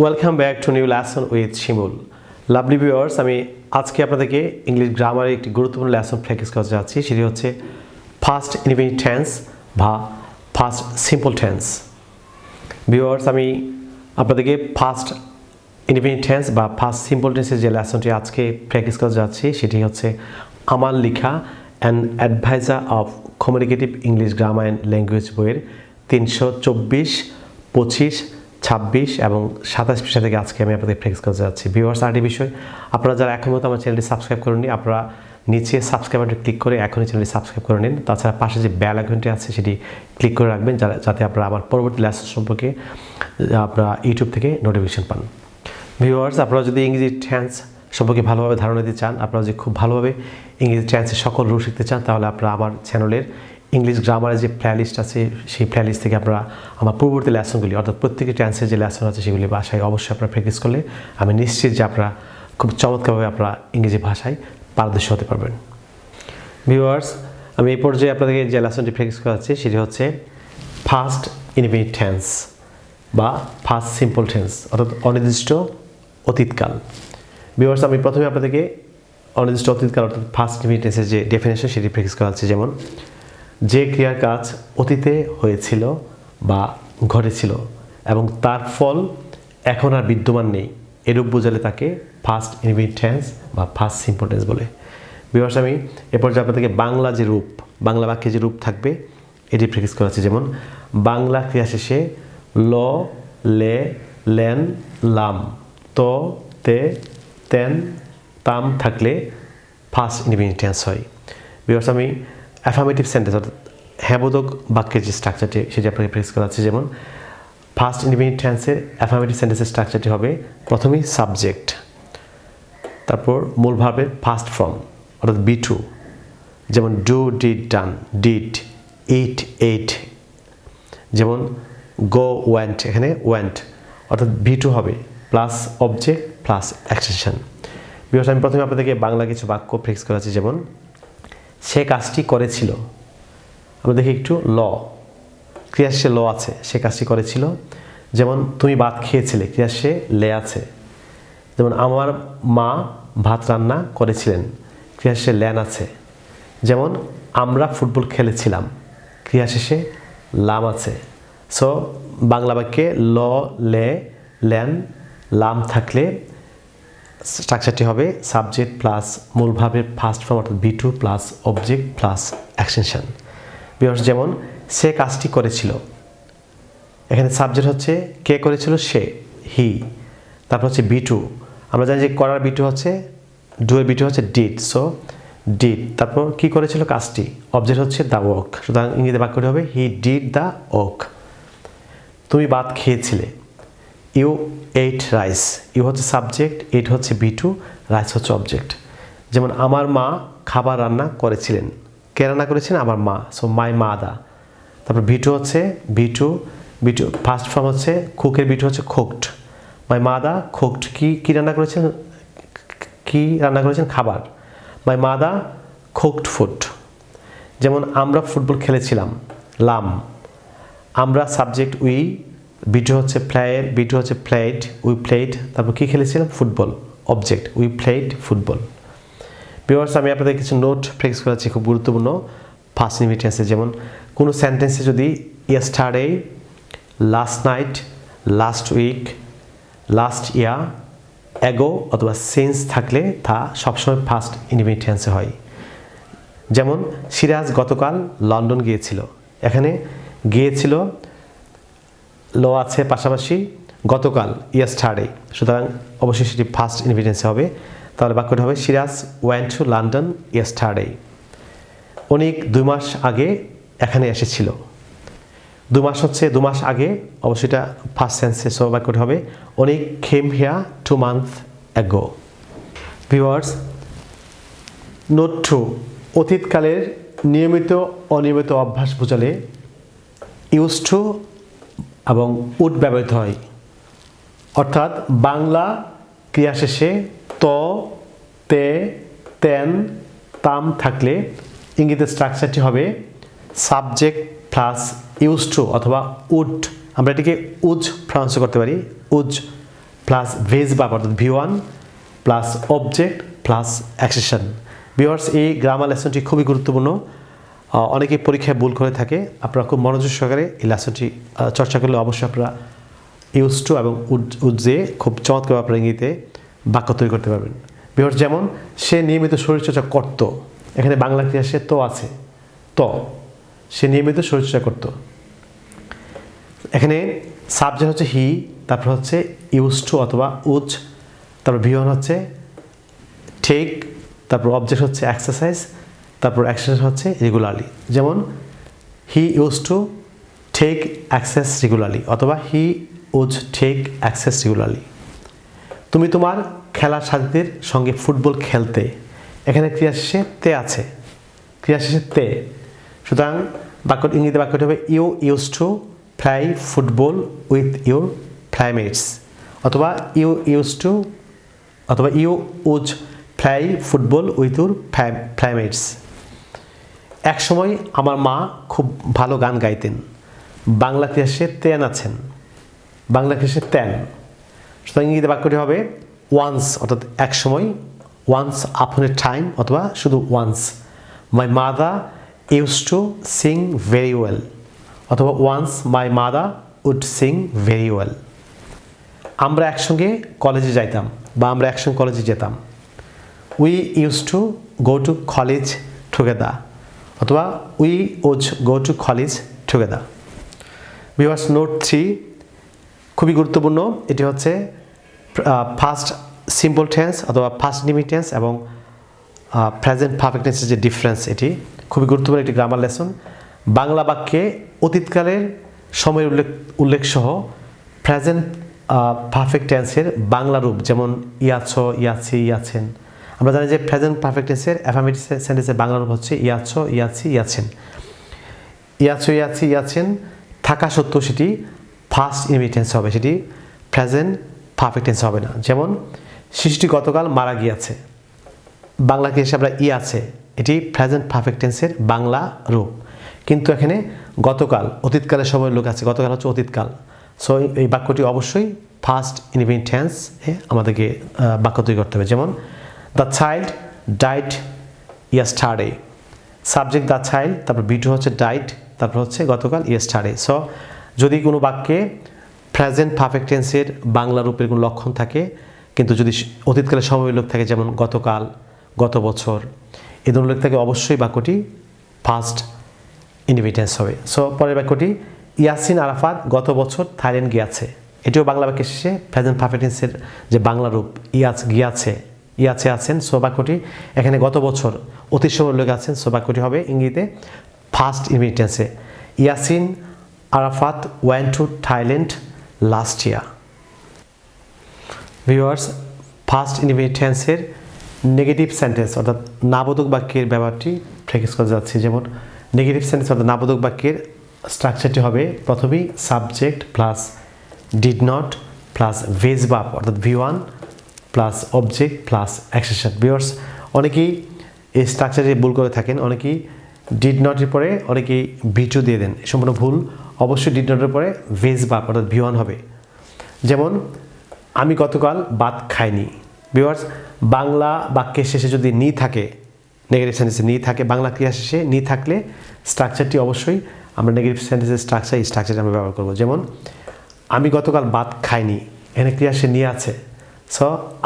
Welcome back to new lesson with Shimul. Lovely viewers, আমি আজকে আপনাদেরকে ইংলিশ গ্রামারের একটি গুরুত্বপূর্ণ লেসন প্র্যাকটিস করতে যাচ্ছি। সেটি হচ্ছে ফার্স্ট ইনডিফিনিট টেন্স বা ফার্স্ট সিম্পল টেন্স। ভিউয়ার্স, আমি আপনাদেরকে ফার্স্ট ইনডিফিনিট টেন্স বা ফার্স্ট সিম্পল টেন্সের যে লেসনটি আজকে প্র্যাকটিস করতে যাচ্ছি সেটি হচ্ছে আমার লেখা an adviser of communicative English grammar and language বইয়ের 324, 25, 26 এবং 27 পৃষ্ঠা থেকে আজকে আমি আপনাদের প্র্যাকটিস করতে যাচ্ছি। ভিউয়ার্স, আরেকটি বিষয়, আপনারা যারা এখন মতো আমার চ্যানেলটি সাবস্ক্রাইব করেননি, আপনারা নিচে সাবস্ক্রাইব বাটনে ক্লিক করে এখনই চ্যানেলটি সাবস্ক্রাইব করে নিন। তাছাড়া পাশে যে বেল আইকনটি আছে সেটি ক্লিক করে রাখবেন যাতে আপনারা আমার পরবর্তী লেসন সম্পর্কে আপনারা ইউটিউব থেকে নোটিফিকেশন পান। ভিউয়ার্স, আপনারা যদি ইংরেজি টেন্স সম্পর্কে ভালোভাবে ধারণা দিতে চান, আপনারা যদি খুব ভালোভাবে ইংরেজি টেন্সের সকল রুল শিখতে চান, তাহলে আপনারা আমার চ্যানেলের ইংলিশ গ্রামারের যে প্লেলিস্ট আছে সেই প্লেলিস্ট থেকে আপনারা আমার পূর্ববর্তী লেসনগুলি অর্থাৎ প্রত্যেকটি টেন্সের যে লেসন আছে সেগুলি বাসায় অবশ্যই আপনারা প্র্যাকটিস করলে আমি নিশ্চিত যে আপনারা খুব চমৎকারভাবে আপনারা ইংরেজি ভাষায় পারদর্শী হতে পারবেন। ভিউয়ার্স, আমি এই পর্যায়ে আপনাদেরকে যে লেসনটি প্র্যাকটিস করাচ্ছি সেটি হচ্ছে ফার্স্ট ইনডিফিনিট টেন্স বা ফার্স্ট সিম্পল টেন্স অর্থাৎ অনির্দিষ্ট অতীতকাল। ভিউয়ার্স, আমি প্রথমে আপনাদেরকে অনির্দিষ্ট অতীতকাল অর্থাৎ ফার্স্ট ইনডিফিনিট টেন্সের যে ডেফিনেশন সেটি প্র্যাকটিস করাচ্ছি। যেমন, যে ক্রিয়ার কাজ অতীতে হয়েছিল বা ঘটেছিল এবং তার ফল এখন আর বিদ্যমান নেই, এরূপ বোঝালে তাকে ফার্স্ট ইনডিফিনিট টেন্স বা ফার্স্ট সিম্পল টেন্স বলে। ভিউয়ার্স, আমি এরপর যে আপনাদেরকে বাংলা যে রূপ, বাংলা বাক্যে যে রূপ থাকবে এটি প্র্যাকটিস করাচ্ছি। যেমন, বাংলা ক্রিয়া শেষে ল, লে, লেন, লাম, ত, তে, তেন, তাম থাকলে ফার্স্ট ইনডিফিনিট টেন্স হয়। ভিউয়ার্স, আমি অ্যাফার্মেটিভ সেন্টেন্স অর্থাৎ হ্যাঁবোধক বাক্যের যে স্ট্রাকচারটি সেটি আপনাকে প্র্যাকটিস করাচ্ছি। যেমন, ফার্স্ট ইনডিফিনিট টেন্সের অ্যাফার্মেটিভ সেন্টেন্সের স্ট্রাকচারটি হবে প্রথমেই সাবজেক্ট, তারপর মূল ভার্বের ফার্স্ট ফর্ম অর্থাৎ B2, যেমন do, did, done, did, it, eight. যেমন গো, ওয়েন্ট, এখানে ওয়েন্ট অর্থাৎ B2 হবে plus object plus extension. Because আমি প্রথমে আপনাদেরকে বাংলা কিছু বাক্য প্র্যাকটিস করাচ্ছি। যেমন, সে কাজটি করেছিল। আমরা দেখি একটু ল, ক্রিয়া শেষে ল আছে, সে কাজটি করেছিল। যেমন, তুমি ভাত খেয়েছিলে, ক্রিয়া শেষে লে আছে। যেমন, আমার মা ভাত রান্না করেছিলেন, ক্রিয়া শেষে ল্যান আছে। যেমন, আমরা ফুটবল খেলেছিলাম, ক্রিয়া শেষে লাম আছে। সো বাংলা বাক্যে ল, লে, ল্যান, লাম থাকলে স্ট্রাকচারটি হবে সাবজেক্ট প্লাস মূল ভার্বের ফার্স্ট ফর্ম অর্থাৎ B2 plus object plus extension. Viewers, যেমন সে কাজটি করেছিল, এখানে সাবজেক্ট হচ্ছে কে করেছিল, সে, হি। তারপর হচ্ছে B2, আমরা জানি যে করার B2 হচ্ছে ডুয়ের B2 হচ্ছে ডিড, সো ডিড। তারপর কি করেছিল, কাজটি, অবজেক্ট হচ্ছে দ্য ওয়ার্ক, সুতরাং ইংরেজি বাক্যটি হবে হি ডিড দ্য ওয়ার্ক। তুমি ভাত খেয়েছিলে, ইউ এইট রাইস, ইউ হচ্ছে সাবজেক্ট, এইট হচ্ছে B2, রাইস হচ্ছে অবজেক্ট। যেমন, আমার মা খাবার রান্না করেছিলেন, কে রান্না করেছেন, আমার মা, সো মাই মাদার। তারপর B2 হচ্ছে B2 ফার্স্ট ফর্ম হচ্ছে কুকের B2 হচ্ছে কুকড, মাই মাদার কুকড, কি রান্না করেছেন, খাবার, মাই মাদার কুকড ফুড। যেমন, আমরা ফুটবল খেলেছিলাম, লাম, আমরা সাবজেক্ট, উই, B2 হচ্ছে প্লেয়ার, B2 হচ্ছে প্লেড, উই প্লেড। তারপর কি খেলেছিলাম, football, object, we played football. Viewers, আমি আপনাদের কিছু নোট প্র্যাকটিস করাচ্ছি খুব গুরুত্বপূর্ণ ফার্স্ট ইনডিফিনিট টেন্সে। যেমন, কোনো সেন্টেন্সে যদি yesterday, last night, last week, last year, ago অথবা সিন্স থাকলে তা সবসময় ফার্স্ট ইনডিফিনিট টেন্সে হয়। যেমন, সিরাজ গতকাল লন্ডন গিয়েছিল, এখানে গিয়েছিল ল আছে পাশাপাশি গতকাল ইয়েস্টারডে, সুতরাং অবশ্যই সেটি ফার্স্ট ইনডিফিনিট টেন্সে হবে। তাহলে বাক্যটি হবে Siraj went to London yesterday. অনেক 2 মাস আগে এখানে এসেছিল, 2 মাস হচ্ছে 2 মাস আগে, অবশ্যই এটা ফার্স্ট সেন্সে, সো বাক্যটি হবে অনেক came here 2 months ago। Viewers, note 2, অতীতকালের নিয়মিত অনিয়মিত অভ্যাস বোঝালে ইউজ টু এবং উড ব্যবহৃত হয়। অর্থাৎ বাংলা ক্রিয়া শেষে ত, তে, তেন, তাম থাকলে ইংরেজিতে স্ট্রাকচারটি হবে সাবজেক্ট প্লাস ইউজ টু অথবা উড, আমরা এটিকে উজ প্রনাউন্স করতে পারি, উজ প্লাস ভেজ ভার্ব অর্থাৎ V1 plus object plus action. Viewers, এই গ্রামার লেসনটি খুবই গুরুত্বপূর্ণ। অনেকেই পরীক্ষায় ভুল করে থাকে। আপনারা খুব মনোযোগ সহকারে এই লেসনটি চর্চা করলে অবশ্যই আপনারা ইউজ টু এবং উড যে খুব চমৎকার আপনারা ইংরেজিতে বাক্য তৈরি করতে পারবেন। ভিউয়ার্স, যেমন সে নিয়মিত শরীরচর্চা করত, এখানে বাংলা ক্রিয়া সে তো আছে, তো সে নিয়মিত শরীরচর্চা করত। এখানে সাবজেক্ট হচ্ছে হি, তারপর হচ্ছে ইউজ টু অথবা উজ, তারপর V1 হচ্ছে টেক, তারপর অবজেক্ট হচ্ছে এক্সারসাইজ, তারপর অ্যাকশন হচ্ছে রেগুলারলি। যেমন he use to take access regularly অথবা he use take access regularly. তুমি তোমার খেলার সাথীদের সঙ্গে ফুটবল খেলতে, এখানে ক্রিয়া শেষে তে আছে, ক্রিয়া শেষে তে। সুতরাং ইংরেজিতে বাক্যটি হবে you used to play football with your playmates অথবা ইউ ইউজ টু অথবা you used play football with your playmates. এক সময় আমার মা খুব ভালো গান গাইতেন, বাংলা ক্রিয়া শেষে তেন আছেন, বাংলা ক্রিয়া শেষে তেন। সুতরাং ইংরেজিতে বাক্যটি হবে ওয়ান্স অর্থাৎ এক সময়, ওয়ান্স আপন এ টাইম অথবা শুধু once. My mother used to sing very well অথবা once my mother would sing very well. আমরা একসঙ্গে কলেজে যাইতাম বা আমরা একসঙ্গে কলেজে যেতাম। We used to go to college together অথবা we would go to college together. Viewers, note 3 খুবই গুরুত্বপূর্ণ। এটি হচ্ছে ফার্স্ট সিম্পল টেন্স অথবা ফার্স্ট ইনডিফিনিট টেন্স এবং প্রেজেন্ট পারফেক্ট টেন্সের যে ডিফারেন্স, এটি খুবই গুরুত্বপূর্ণ একটি গ্রামার লেসন। বাংলা বাক্যে অতীতকালের সময়ের উল্লেখ সহ প্রেজেন্ট পারফেক্ট টেন্সের বাংলা রূপ, যেমন ইয়াছ, ইয়াছি, ইয়াছেন। আমরা জানি যে প্রেজেন্ট পারফেক্ট টেন্সের অ্যাফার্মেটিভ সেন্টেন্সের বাংলা রূপ হচ্ছে ইয়াছ, ইয়াছি, ইয়াছেন। ইয়াছ, ইয়াছি, ইয়াছেন থাকা সত্ত্বেও সেটি ফার্স্ট ইনডিফিনিট টেন্স হবে, সেটি প্রেজেন্ট পারফেক্ট টেন্স হবে না। যেমন শিশুটি গতকাল মারা গিয়েছে, বাংলা কি হিসেবে আমরা ই আছে, এটি প্রেজেন্ট পারফেক্ট টেন্সের বাংলা রূপ। কিন্তু এখানে গতকাল অতীতকালের সময় লোক আছে, গতকাল হচ্ছে অতীতকাল। সো এই বাক্যটি অবশ্যই ফার্স্ট ইনডিফিনিট টেন্সে আমাদেরকে বাক্য তৈরি করতে হবে। যেমন the child died yesterday, subject the child, তারপর B2 হচ্ছে ডাইড, তারপর হচ্ছে গতকাল ইয়েস্টারডে। সো যদি কোনো বাক্যে প্রেজেন্ট পারফেক্ট টেন্সের বাংলা রূপের কোনো লক্ষণ থাকে, কিন্তু যদি অতীতকালের সময় উল্লেখ থাকে, যেমন গতকাল, গত বছর, এই ধরনের উল্লেখ থাকে, অবশ্যই বাক্যটি ফার্স্ট ইনডিফিনিট টেন্স হবে। সো পরের বাক্যটি ইয়াসিন আরাফাত গত বছর থাইল্যান্ড গিয়েছে, এটিও বাংলা বাক্যের শেষে প্রেজেন্ট পারফেক্ট টেন্সের যে বাংলা রূপ গিয়াছে, ইয়াছে আছেন। সো বাক্যটি এখানে গত বছর অতীত সময় উল্লেখ আছেন। সো বাক্যটি হবে ইংরেজিতে ফার্স্ট ইনডিফিনিট টেন্সে Yasin Arafat went to Thailand last year. Viewers, first indefinite টেন্সের নেগেটিভ সেন্টেন্স অর্থাৎ নাবোধক বাক্যের ব্যবহারটি প্র্যাকটিস করে যাচ্ছি। যেমন নেগেটিভ সেন্টেন্স অর্থাৎ নাবোধক বাক্যের স্ট্রাকচারটি হবে প্রথমেই subject plus did not plus veg verb অর্থাৎ V1 plus object plus action. Viewers, অনেকেই এই স্ট্রাকচারে ভুল করে থাকেন, অনেকেই ডিড নটের পরে অনেকেই V2 দিয়ে দেন, সম্পূর্ণ ভুল। অবশ্যই ডিড নটের পরে ভেজ ভার্ব অর্থাৎ V1 হবে। যেমন আমি গতকাল ভাত খাইনি। ভিউয়ার্স, বাংলা বাক্যের শেষে যদি নি থাকে, নেগেটিভ সেন্টেন্সে নি থাকে, বাংলা ক্রিয়া শেষে নি থাকলে স্ট্রাকচারটি অবশ্যই আমরা নেগেটিভ সেন্টেন্সের স্ট্রাকচার, এই স্ট্রাকচারটি আমরা ব্যবহার করব। যেমন আমি গতকাল ভাত খাইনি, এখানে ক্রিয়া শেষে নি আছে। সো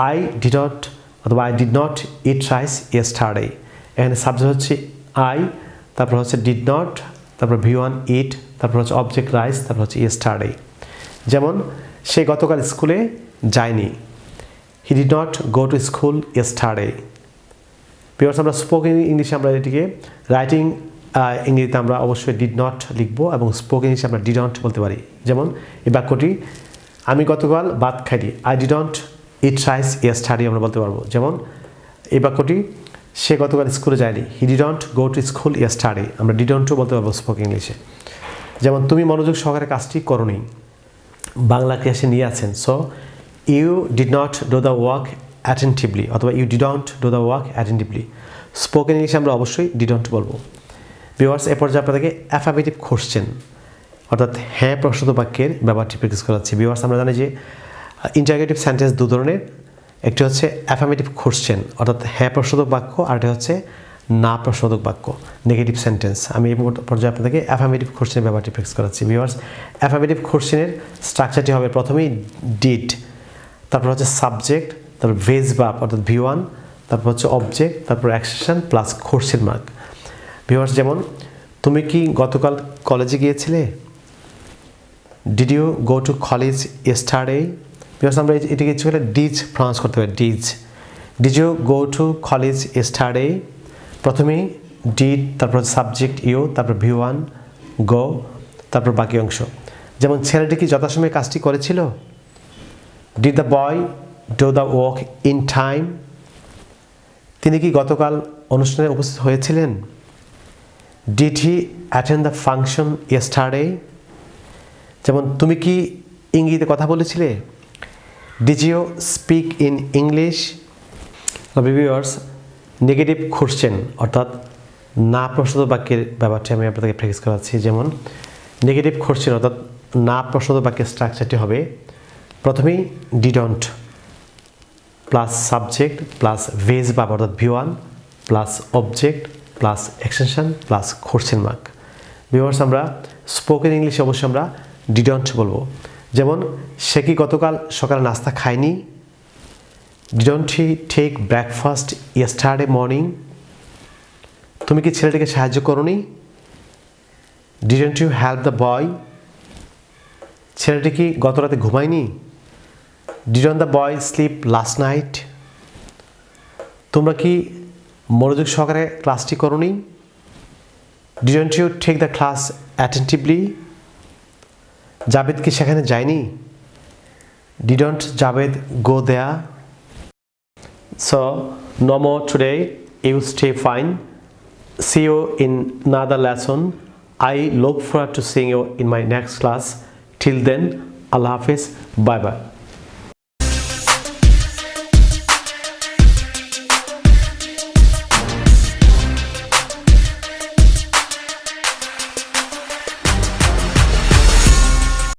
আই ডিড নট অথবা I did not eat rice yesterday, এখানে সাবজেক্ট হচ্ছে আই, তারপর হচ্ছে ডিড নট, তারপর V1 ইট, তারপর হচ্ছে অবজেক্ট রাইস, তারপর হচ্ছে ইয়েস্টারডে। যেমন সে গতকাল স্কুলে যায়নি, he did not go to school yesterday. Viewers, আমরা স্পোকেন ইংলিশে আমরা এটিকে রাইটিং ইংরেজিতে আমরা অবশ্যই ডিড নট লিখব এবং স্পোকেন ইংলিশে আমরা ডিড নট বলতে পারি। যেমন এই বাক্যটি আমি গতকাল ভাত খাইনি, I did not eat rice yesterday আমরা বলতে পারবো। যেমন এই বাক্যটি সে গতকাল স্কুলে যায়নি, he did not go to school yesterday, আমরা ডিড নটও বলতে পারবো স্পোকেন ইংলিশে। যেমন তুমি মনোযোগ সহকারে কাজটি করোনি, বাংলা ক্রিয়া সে নিয়ে আছেন। So you did not do the work attentively অথবা you didn't do the work attentively, spoken ইংলিশে আমরা অবশ্যই ডিডন্ট বলবো। ভিউয়ার্স, এ পর্যায়ে আপনাদেরকে অ্যাফার্মেটিভ কোশ্চেন অর্থাৎ হ্যাঁ প্রশ্নবোধক বাক্যের ব্যবহারটি প্র্যাকটিস করাচ্ছি। ভিউয়ার্স, আমরা জানি যে ইন্টারোগেটিভ সেন্টেন্স দু ধরনের, একটি হচ্ছে অ্যাফার্মেটিভ কোশ্চেন অর্থাৎ হ্যাঁ প্রশ্নবোধক বাক্য, আর একটা হচ্ছে না প্রশ্নবোধক বাক্য নেগেটিভ সেন্টেন্স। আমি এই পর্যায়ে আপনাদেরকে অ্যাফার্মেটিভ কোশ্চেনের ব্যাপারটি ফিক্স করাচ্ছি। ভিউয়ার্স, অ্যাফার্মেটিভ কোশ্চেনের স্ট্রাকচারটি হবে প্রথমেই ডিড, তারপর হচ্ছে সাবজেক্ট, তারপর ভেজ ভার্ব অর্থাৎ V1, তারপর হচ্ছে অবজেক্ট, তারপর action plus question mark. Viewers, যেমন তুমি কি গতকাল কলেজে গিয়েছিলে? Did you go to college yesterday? Because আমরা এটিকে ইচ্ছে করে ডিজ প্রনাউন্স করতে পারি, ডিজ। Did you go to college yesterday? প্রথমেই ডিড, তারপর সাবজেক্ট ইউ, তারপর V1 গো, তারপর বাকি অংশ। যেমন ছেলেটি কি যথাসময়ে কাজটি করেছিল? Did the boy do the work in time? তিনি কি গতকাল অনুষ্ঠানে উপস্থিত হয়েছিলেন? Did he attend the function yesterday? যেমন তুমি কি ইংরেজিতে কথা বলেছিলে? Did you speak in English? Viewers, negative question অর্থাৎ না প্রশ্নবোধক বাক্যের ব্যাপারটি আমি আপনাদেরকে প্র্যাকটিস করাচ্ছি। যেমন নেগেটিভ কোশ্চেন অর্থাৎ না প্রশ্নবোধক বাক্যের স্ট্রাকচারটি হবে প্রথমেই didn't plus subject plus veg verb অর্থাৎ V1 plus object plus extension plus question mark. Viewers, আমরা স্পোকেন ইংলিশে অবশ্যই আমরা ডিডন্ট বলবো। যেমন সে কি গতকাল সকালে নাস্তা খায়নি? Didn't he take breakfast yesterday morning? তুমি কি ছেলেটিকে সাহায্য করোনি? Didn't you help the boy? ছেলেটি কি গত রাতে ঘুমায়নি? Didn't the boy sleep last night? তোমরা কি মনোযোগ সহকারে ক্লাসটি করোনি? Didn't you take the class attentively? Javed কি সেখানে যায়নি? Didn't Javed go there? So, no more today. You stay fine. See you in another lesson. I look forward to seeing you in my next class. Till then, Allah Hafiz. Bye bye.